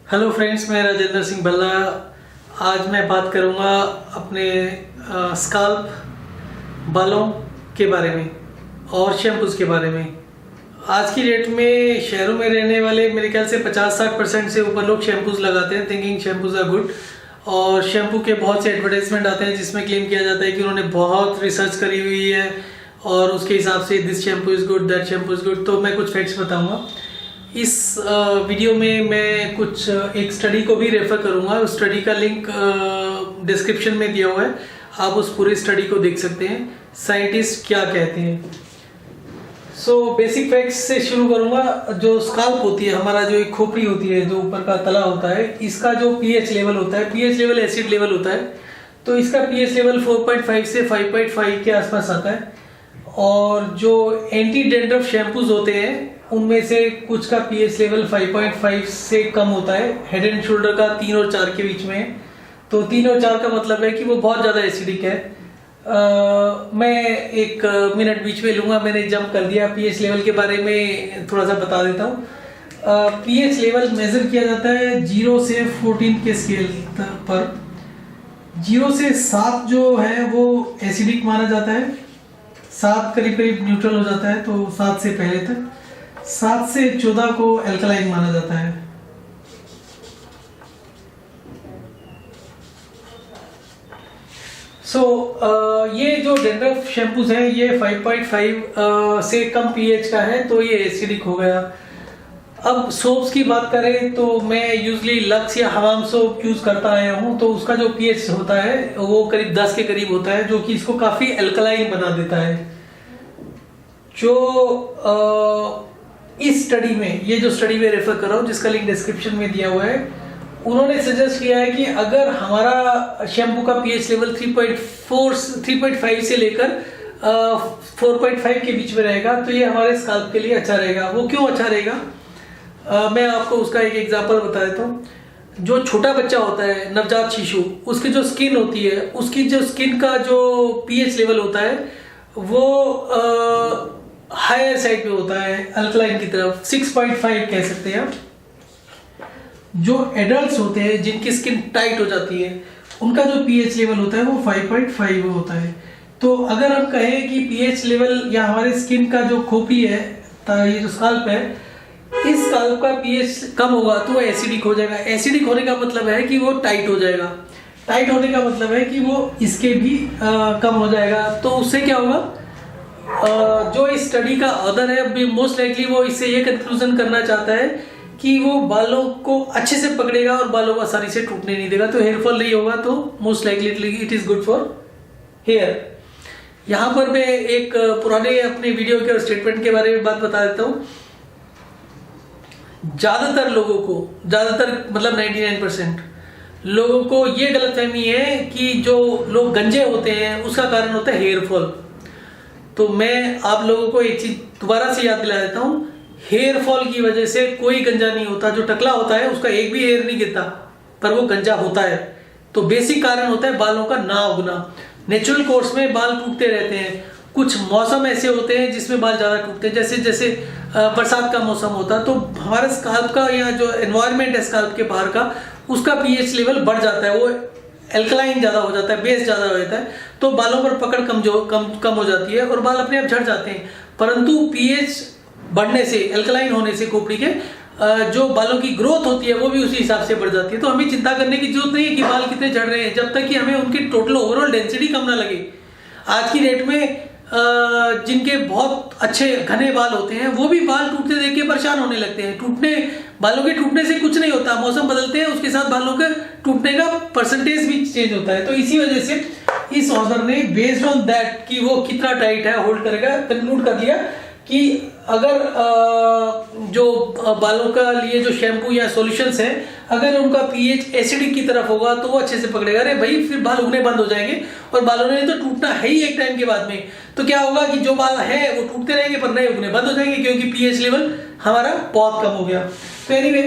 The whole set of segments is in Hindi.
हेलो फ्रेंड्स, मैं राजेंद्र सिंह भल्ला। आज मैं बात करूंगा अपने स्काल्प बालों के बारे में और शैम्पूज़ के बारे में। आज की डेट में शहरों में रहने वाले मेरे ख्याल से 50-60% से ऊपर लोग शैम्पूज़ लगाते हैं, थिंकिंग शैम्पूज़ आर गुड। और शैम्पू के बहुत से एडवर्टाइजमेंट आते हैं जिसमें क्लेम किया जाता है कि उन्होंने बहुत रिसर्च करी हुई है और उसके हिसाब से this shampoo is good, that shampoo is good. तो मैं कुछ फैक्ट्स बताऊँगा इस वीडियो में। मैं कुछ एक स्टडी को भी रेफर करूंगा। उस स्टडी का लिंक डिस्क्रिप्शन में दिया हुआ है, आप उस पूरे स्टडी को देख सकते हैं, साइंटिस्ट क्या कहते हैं। सो बेसिक फैक्ट्स से शुरू करूंगा। जो स्काल्प होती है, हमारा जो एक खोपड़ी होती है, जो ऊपर का तला होता है, इसका जो पीएच लेवल होता है, पीएच लेवल एसिड लेवल होता है, तो इसका पीएच लेवल 4.5 से 5.5 के आसपास आता है। और जो एंटी डैंड्रफ शैम्पूज होते हैं उनमें से कुछ का पीएच लेवल 5.5 से कम होता है। हेड एंड शोल्डर का 3 और 4 के बीच में है। तो 3 और 4 का मतलब है कि वो बहुत ज़्यादा एसिडिक है। मैं एक मिनट बीच में लूँगा, मैंने जंप कर दिया। पीएच लेवल के बारे में थोड़ा सा बता देता हूँ। पीएच लेवल मेज़र किया जाता है 0 से 14 के स्केल पर। 0 से 7 जो है वो एसिडिक माना जाता है, 7 करीब करीब न्यूट्रल हो जाता है, तो 7 से पहले तक। 7 से 14 को एल्कलाइन माना जाता है। ये जो डैंड्रफ शैम्पूज हैं ये 5.5 से कम पीएच का है, तो ये एसिडिक हो गया। अब सोप्स की बात करें तो मैं यूजली लक्स या हमाम सोप यूज करता आया हूँ, तो उसका जो पीएच होता है वो करीब 10 के करीब होता है, जो कि इसको काफी एल्कलाइन बना देता है। जो इस स्टडी में, ये जो स्टडी में रेफर कर रहा हूँ जिसका लिंक डिस्क्रिप्शन में दिया हुआ है, उन्होंने सजेस्ट किया है कि अगर हमारा शैम्पू का पीएच लेवल 3.5 से लेकर 4.5 के बीच में रहेगा तो ये हमारे स्काल्प के लिए अच्छा रहेगा। वो क्यों अच्छा रहेगा, मैं आपको उसका एक एग्जांपल बता देता हूँ। जो छोटा बच्चा होता है, नवजात शिशु, उसकी जो स्किन होती है, उसकी जो स्किन का जो पीएच लेवल होता है वो हायर साइड पे होता है, अल्कलाइन की तरफ, 6.5 कह सकते हैं आप। जो एडल्ट्स होते हैं जिनकी स्किन टाइट हो जाती है, उनका जो पीएच लेवल होता है वो 5.5 होता है। तो अगर हम कहें कि पीएच लेवल या हमारे स्किन का जो खोपड़ी है, ये जो स्काल्प है, इस स्काल्प का पीएच कम होगा तो वो एसिडिक हो जाएगा। एसिडिक होने का मतलब है कि वो टाइट हो जाएगा। टाइट होने का मतलब है कि वो इसके भी कम हो जाएगा। तो उससे क्या होगा, जो इस स्टडी का ऑथर है मोस्ट लाइकली वो इससे ये कंक्लूजन करना चाहता है कि वो बालों को अच्छे से पकड़ेगा और बालों को आसानी से टूटने नहीं देगा, तो हेयर फॉल नहीं होगा। तो most likely it is good for hair. यहाँ पर मैं एक पुराने अपने वीडियो के और स्टेटमेंट के बारे में बात बता देता हूँ। ज्यादातर लोगों को, ज्यादातर मतलब 99% लोगों को ये गलतफहमी है कि जो लोग गंजे होते हैं उसका कारण होता है हेयर फॉल। तो मैं आप लोगों को एक चीज दोबारा से याद दिला देता हूँ, हेयर फॉल की वजह से कोई गंजा नहीं होता। जो टकला होता है उसका एक भी हेयर नहीं गिरता, पर वो गंजा होता है। तो बेसिक कारण होता है बालों का ना उगना। नेचुरल कोर्स में बाल टूटते रहते हैं। कुछ मौसम ऐसे होते हैं जिसमें बाल ज्यादा टूटते हैं, जैसे जैसे बरसात का मौसम होता है तो हमारे स्काल्प का या जो एनवायरमेंट है स्काल्प के बाहर का, उसका पीएच लेवल बढ़ जाता है, वो एल्कलाइन ज्यादा हो जाता है, बेस ज्यादा हो जाता है, तो बालों पर पकड़ कम हो जाती है और बाल अपने आप झड़ जाते हैं। परंतु पीएच बढ़ने से, एल्कलाइन होने से खोपड़ी के जो बालों की ग्रोथ होती है वो भी उसी हिसाब से बढ़ जाती है। तो हमें चिंता करने की जरूरत नहीं है कि बाल कितने झड़ रहे हैं, जब तक कि हमें उनकी टोटल ओवरऑल डेंसिटी कम ना लगे। आज की डेट में जिनके बहुत अच्छे घने बाल होते हैं वो भी बाल टूटते देख के परेशान होने लगते हैं। बालों के टूटने से कुछ नहीं होता, मौसम बदलते हैं उसके साथ बालों के टूटने का परसेंटेज भी चेंज होता है। तो इसी वजह से इस ऑथर ने बेस्ड ऑन दैट कि वो कितना टाइट है होल्ड करेगा, कंक्लूड कर दिया कि अगर जो बालों का लिए जो शैम्पू या सॉल्यूशंस हैं, अगर उनका पीएच एसिडिक की तरफ होगा तो वो अच्छे से पकड़ेगा। अरे भाई, फिर बाल उगने बंद हो जाएंगे और बालों ने तो टूटना है ही एक टाइम के बाद में। तो क्या होगा कि जो बाल है वो टूटते रहेंगे पर नए उगने बंद हो जाएंगे, क्योंकि पीएच लेवल हमारा बहुत कम हो गया। तो एनीवे,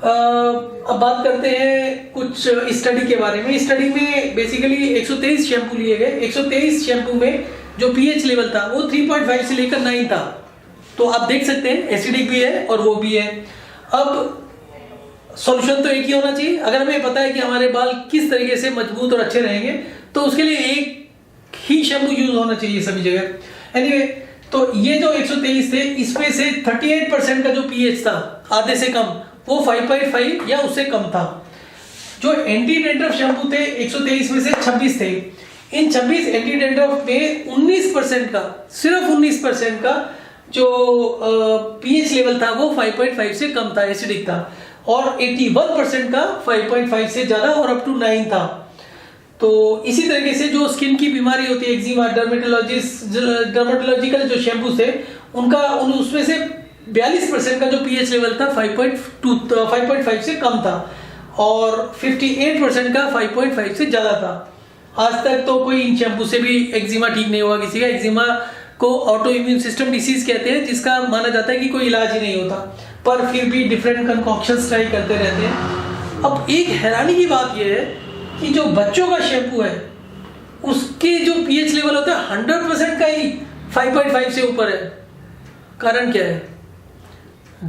अब बात करते हैं कुछ स्टडी के बारे में। स्टडी में बेसिकली 123 शैम्पू लिए गए। 123 शैम्पू में जो पीएच लेवल था वो 3.5 से लेकर 9 था। तो आप देख सकते हैं एसिडिक भी है और वो भी है। अब सॉल्यूशन तो एक ही होना चाहिए। अगर हमें पता है कि हमारे बाल किस तरीके से मजबूत और अच्छे रहेंगे तो उसके लिए एक ही शैम्पू यूज होना चाहिए सभी जगह। एनीवे, तो ये जो 123 थे इसमें से 38% का जो पीएच था आधे से कम, वो 5.5 या उससे कम था। जो एंटी डैंड्रफ शैम्पू थे 123 में से 26 थे। इन 26 एंटी डैंड्रफ में 19% का, सिर्फ 19% का जो पीएच लेवल था वो 5.5 से कम था, एसिडिक था, और 81% का 5.5 से ज्यादा और अप टू 9 था। तो इसी तरीके से जो स्किन की बीमारी होती है, एक्जिमा, डर्मेटोलॉजिकल जो शैम्पू थे उनका उसमें से 42% का जो पीएच लेवल था 5.5 से कम था और 58% का 5.5 से ज्यादा था। आज तक तो कोई इन शैम्पू से भी एक्जिमा ठीक नहीं हुआ किसी का। एक्जिमा को ऑटो इम्यून सिस्टम डिसीज कहते हैं, जिसका माना जाता है कि कोई इलाज ही नहीं होता, पर फिर भी डिफरेंट कंकॉक्शंस ट्राई करते रहते हैं। अब एक हैरानी की बात यह है कि जो बच्चों का शैम्पू है उसके जो पीएच लेवल होता है 100% का ही 5.5 से ऊपर है। कारण क्या है?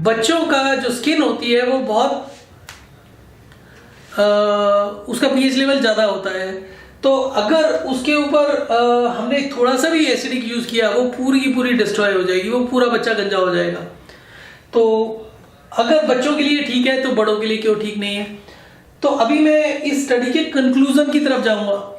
बच्चों का जो स्किन होती है वो बहुत उसका पीएच लेवल ज्यादा होता है, तो अगर उसके ऊपर हमने थोड़ा सा भी एसिडिक यूज किया वो पूरी की पूरी डिस्ट्रॉय हो जाएगी, वो पूरा बच्चा गंजा हो जाएगा। तो अगर बच्चों के लिए ठीक है तो बड़ों के लिए क्यों ठीक नहीं है? तो अभी मैं इस स्टडी के कंक्लूजन की तरफ जाऊंगा।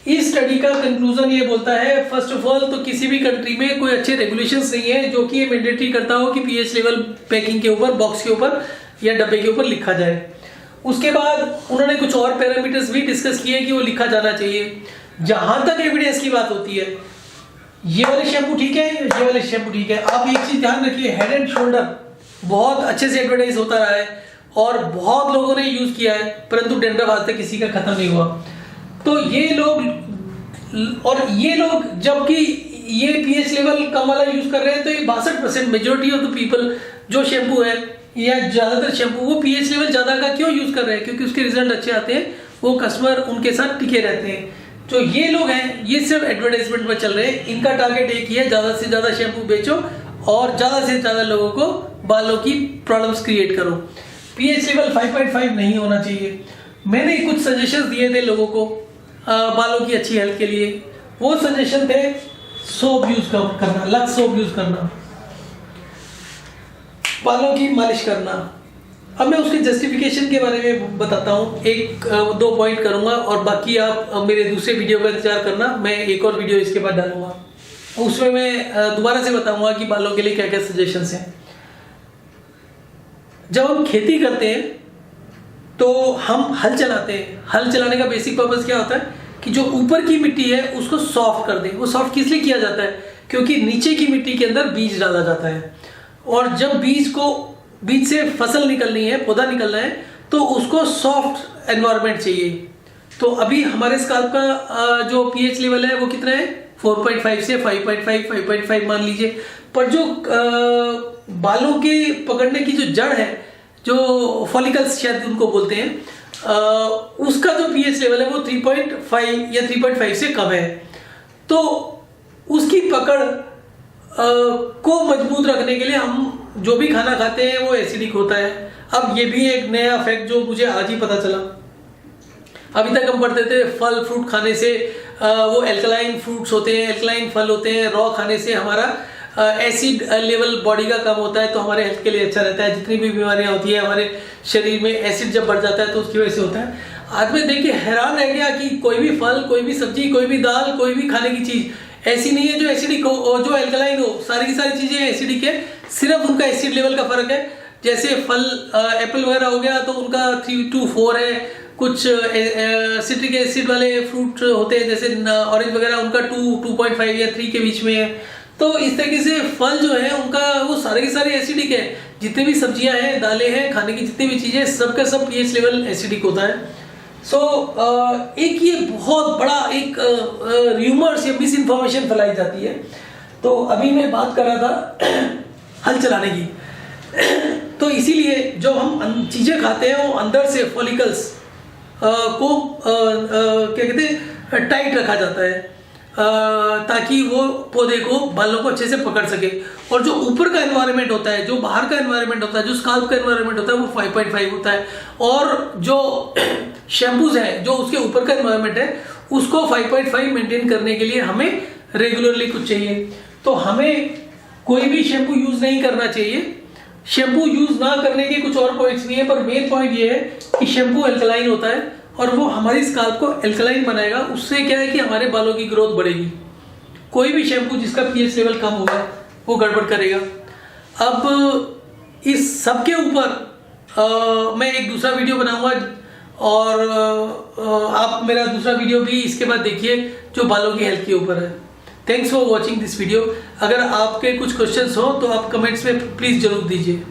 इस स्टडी का कंक्लूजन ये बोलता है, फर्स्ट ऑफ ऑल तो किसी भी कंट्री में कोई अच्छे रेगुलेशंस नहीं है जो कि ये मैंडेटरी करता हो कि पीएच लेवल पैकिंग के ऊपर, बॉक्स के ऊपर या डब्बे के ऊपर लिखा जाए। उसके बाद उन्होंने कुछ और पैरामीटर्स भी डिस्कस किए कि वो लिखा जाना चाहिए। जहां तक एविडेंस की बात होती है, ये वाले शैम्पू ठीक है, ये वाले शैम्पू ठीक है। आप एक चीज ध्यान रखिए, हेड एंड शोल्डर बहुत अच्छे से एडवर्टाइज होता रहा है और बहुत लोगों ने यूज किया है, परंतु डैंड्रफ आज तक किसी का खत्म नहीं हुआ। तो ये लोग जबकि ये पीएच लेवल कम वाला यूज कर रहे हैं, तो ये 62% मेजोरिटी ऑफ द पीपल जो शैम्पू है या ज्यादातर शैम्पू वो पीएच लेवल ज्यादा का क्यों यूज कर रहे हैं? क्योंकि उसके रिजल्ट अच्छे आते हैं, वो कस्टमर उनके साथ टिके रहते हैं। जो ये लोग हैं ये सिर्फ एडवर्टाइजमेंट में चल रहे हैं। इनका टारगेट एक ही है, ज्यादा से ज्यादा शैम्पू बेचो और ज्यादा से ज्यादा लोगों को बालों की प्रॉब्लम्स क्रिएट करो। पीएच लेवल 5.5 नहीं होना चाहिए। मैंने कुछ सजेशंस दिए थे लोगों को बालों की अच्छी हेल्थ के लिए। वो सजेशन थे सोप यूज करना, लक्स सोप यूज करना, बालों की मालिश करना। अब मैं उसके जस्टिफिकेशन के बारे में बताता हूँ, एक दो पॉइंट करूंगा और बाकी आप मेरे दूसरे वीडियो का इंतजार करना। मैं एक और वीडियो इसके बाद डालूंगा, उसमें मैं दोबारा से बताऊंगा कि बालों के लिए क्या क्या सजेशंस हैं। जब हम खेती करते हैं तो हम हल चलाते हैं। हल चलाने का बेसिक पर्पस क्या होता है कि जो ऊपर की मिट्टी है उसको सॉफ्ट कर दें। वो सॉफ्ट किस लिए किया जाता है? क्योंकि नीचे की मिट्टी के अंदर बीज डाला जाता है, और जब बीज से फसल निकलनी है, पौधा निकलना है, तो उसको सॉफ्ट एनवायरनमेंट चाहिए। तो अभी हमारे स्काल्प का जो पीएच लेवल है वो कितना है? 4.5 से 5.5 मान लीजिए। पर जो बालों के पकड़ने की जो जड़ है, जो फॉलिकल्स शायद उनको बोलते हैं, उसका जो पीएच लेवल है वो 3.5 या 3.5 से कम है। तो उसकी पकड़ को मजबूत रखने के लिए हम जो भी खाना खाते हैं वो एसिडिक होता है। अब ये भी एक नया फैक्ट जो मुझे आज ही पता चला। अभी तक हम पढ़ते थे फल फ्रूट खाने से वो एल्कलाइन फ्रूट्स होते हैं, एल्कलाइन फल होते हैं, रॉ खाने से हमारा एसिड लेवल बॉडी का कम होता है तो हमारे हेल्थ के लिए अच्छा रहता है। जितनी भी बीमारियां होती है हमारे शरीर में, एसिड जब बढ़ जाता है तो उसकी वजह से होता है। आज मैं देख के हैरान रह गया कि कोई भी फल, कोई भी सब्जी, कोई भी दाल, कोई भी खाने की चीज ऐसी नहीं है जो एसिडिक हो और जो एल्कलाइन हो। सारी की सारी चीजें एसिडिक है, सिर्फ उनका एसिड लेवल का फर्क है। जैसे फल एप्पल वगैरह हो गया तो उनका 3 to 4 है। कुछ सिट्रिक एसिड वाले फ्रूट होते हैं जैसे ऑरेंज वगैरह, उनका 2.5 या 3 के बीच में है। तो इस तरीके से फल जो है उनका वो सारे के सारे एसिडिक है। जितने भी सब्जियां हैं, दालें हैं, खाने की जितनी भी चीजें, सबका सब पीएच लेवल एसिडिक होता है। एक ये बहुत बड़ा एक र्यूमर्स या मिस इन्फॉर्मेशन फैलाई जाती है। तो अभी मैं बात कर रहा था हल चलाने की। तो इसीलिए जो हम चीजें खाते हैं वो अंदर से फॉलिकल्स को क्या कहते हैं टाइट रखा जाता है। ताकि वो पौधे को बालों को अच्छे से पकड़ सके। और जो ऊपर का एनवायरनमेंट होता है, जो बाहर का एनवायरनमेंट होता है, जो स्काल्प का एनवायरनमेंट होता है, वो 5.5 होता है। और जो शैम्पूज है जो उसके ऊपर का एनवायरनमेंट है उसको 5.5 मेंटेन करने के लिए हमें रेगुलरली कुछ चाहिए। तो हमें कोई भी शैम्पू यूज नहीं करना चाहिए। शैम्पू यूज ना करने के कुछ और पॉइंट्स भी है, पर मेन पॉइंट ये है कि शैम्पू एल्कलाइन होता है और वो हमारी स्काल्प को एल्कलाइन बनाएगा। उससे क्या है कि हमारे बालों की ग्रोथ बढ़ेगी। कोई भी शैम्पू जिसका पीएच लेवल कम होगा वो गड़बड़ करेगा। अब इस सब के ऊपर मैं एक दूसरा वीडियो बनाऊंगा और आप मेरा दूसरा वीडियो भी इसके बाद देखिए जो बालों की हेल्थ के ऊपर है। Thanks for watching this video. अगर आपके कुछ क्वेश्चंस हो तो आप कमेंट्स में प्लीज़ जरूर दीजिए।